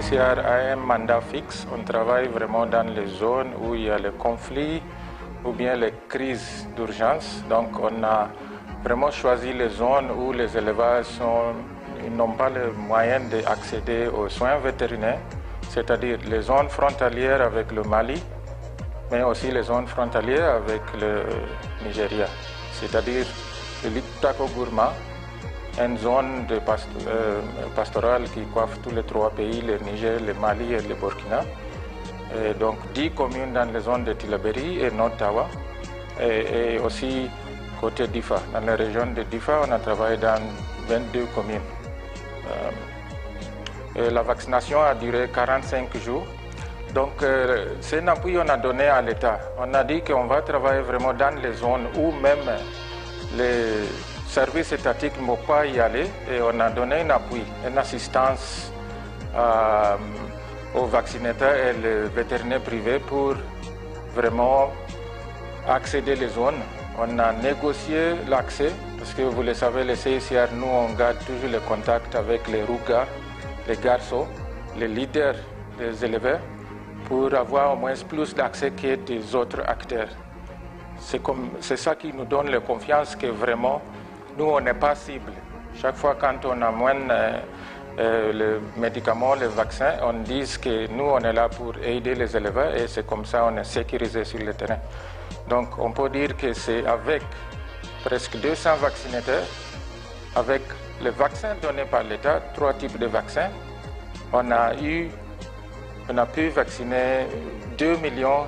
CICR a un mandat fixe. On travaille vraiment dans les zones où il y a les conflits ou bien les crises d'urgence. Donc on a vraiment choisi les zones où les élevages n'ont pas les moyens d'accéder aux soins vétérinaires, c'est-à-dire les zones frontalières avec le Mali, mais aussi les zones frontalières avec le Nigeria, c'est-à-dire le Liptako Gourma, une zone pastorale qui coiffe tous les trois pays, le Niger, le Mali et le Burkina. Et donc 10 communes dans les zones de Tillabéri et Nord-Tawa, et aussi côté Difa. Dans la région de Difa, on a travaillé dans 22 communes. Et la vaccination a duré 45 jours. Donc c'est un appui qu'on a donné à l'État. On a dit qu'on va travailler vraiment dans les zones où même les services étatiques ne vont pas y aller, et on a donné un appui, une assistance aux vaccinateurs et les vétérinaires privés pour vraiment accéder les zones. On a négocié l'accès, parce que vous le savez, les CICR, nous on garde toujours le contact avec les rougards, les garçons, les leaders des éleveurs, pour avoir au moins plus d'accès que des autres acteurs. C'est ça qui nous donne la confiance que vraiment, nous, on n'est pas cible. Chaque fois quand on amène les médicaments, les vaccins, on dit que nous, on est là pour aider les éleveurs, et c'est comme ça on est sécurisé sur le terrain. Donc on peut dire que c'est avec presque 200 vaccinateurs, avec les vaccins donnés par l'État, 3 types de vaccins, on a pu vacciner 2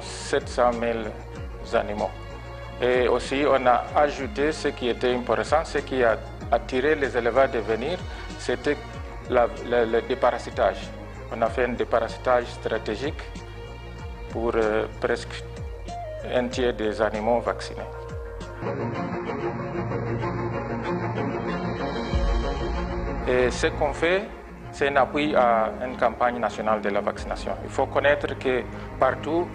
700 000 animaux. Et aussi, on a ajouté ce qui était important, ce qui a attiré les éleveurs de venir, c'était le déparasitage. On a fait un déparasitage stratégique pour presque un tiers des animaux vaccinés. Et ce qu'on fait, c'est un appui à une campagne nationale de la vaccination. Il faut connaître que partout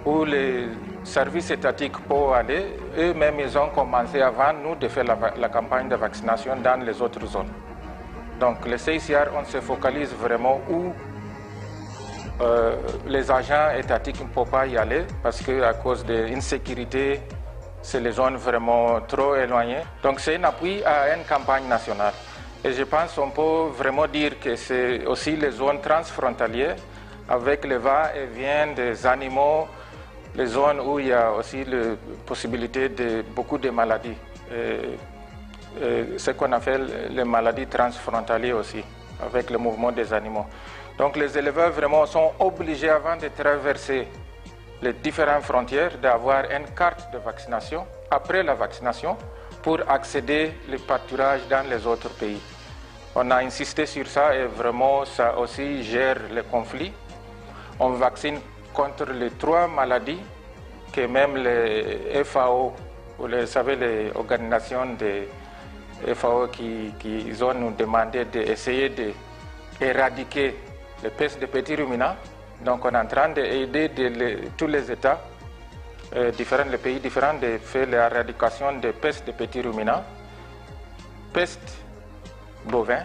où les services étatiques peuvent aller, eux-mêmes, ils ont commencé avant nous de faire la campagne de vaccination dans les autres zones. Donc, le CICR, on se focalise vraiment où les agents étatiques ne peuvent pas y aller, parce qu'à cause de l'insécurité, c'est les zones vraiment trop éloignées. Donc, c'est un appui à une campagne nationale. Et je pense qu'on peut vraiment dire que c'est aussi les zones transfrontalières, avec le va-et-vient des animaux, les zones où il y a aussi la possibilité de beaucoup de maladies. Ce qu'on appelle les maladies transfrontalières aussi, avec le mouvement des animaux. Donc les éleveurs vraiment sont obligés, avant de traverser les différentes frontières, d'avoir une carte de vaccination après la vaccination pour accéder au pâturage dans les autres pays. On a insisté sur ça, et vraiment ça aussi gère les conflits. On vaccine contre les 3 maladies que même les FAO, vous savez, les organisations de FAO qui ont nous demandé d'essayer d'éradiquer les pestes de petits ruminants. Donc on est en train d'aider tous les États, les pays différents, de faire l'éradication des pestes de petits ruminants, peste bovin,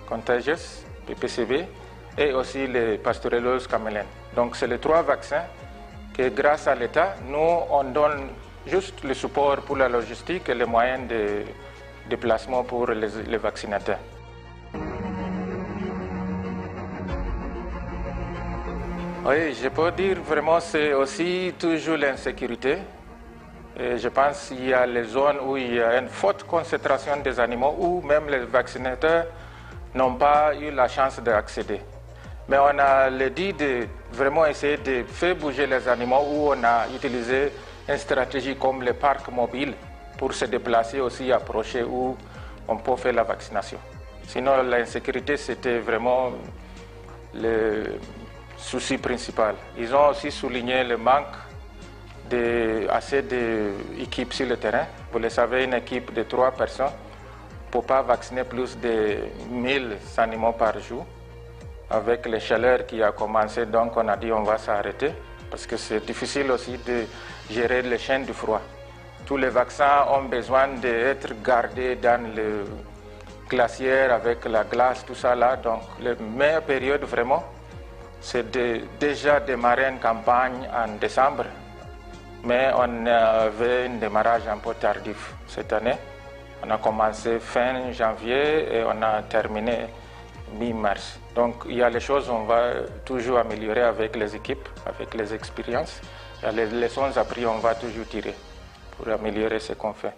contagieuse, PPCB, et aussi les pasteurellose caméliennes. Donc c'est les 3 vaccins que grâce à l'État, nous on donne juste le support pour la logistique et les moyens de déplacement pour les vaccinateurs. Oui, je peux dire vraiment c'est aussi toujours l'insécurité. Et je pense qu'il y a les zones où il y a une forte concentration des animaux, où même les vaccinateurs n'ont pas eu la chance d'accéder. Mais on a dit de vraiment essayer de faire bouger les animaux, où on a utilisé une stratégie comme les parcs mobiles pour se déplacer aussi, approcher où on peut faire la vaccination. Sinon, l'insécurité, c'était vraiment le souci principal. Ils ont aussi souligné le manque assez d'équipes sur le terrain. Vous le savez, une équipe de 3 personnes ne peut pas vacciner plus de 1000 animaux par jour. Avec les chaleurs qui a commencé, donc on a dit on va s'arrêter, parce que c'est difficile aussi de gérer les chaînes du froid. Tous les vaccins ont besoin d'être gardés dans le glaciaire avec la glace, tout ça là. Donc la meilleure période vraiment, c'est déjà démarrer une campagne en décembre, mais on avait un démarrage un peu tardif cette année. On a commencé fin janvier et on a terminé mi-mars. Donc il y a les choses on va toujours améliorer avec les équipes, avec les expériences. Il y a les leçons apprises on va toujours tirer pour améliorer ce qu'on fait.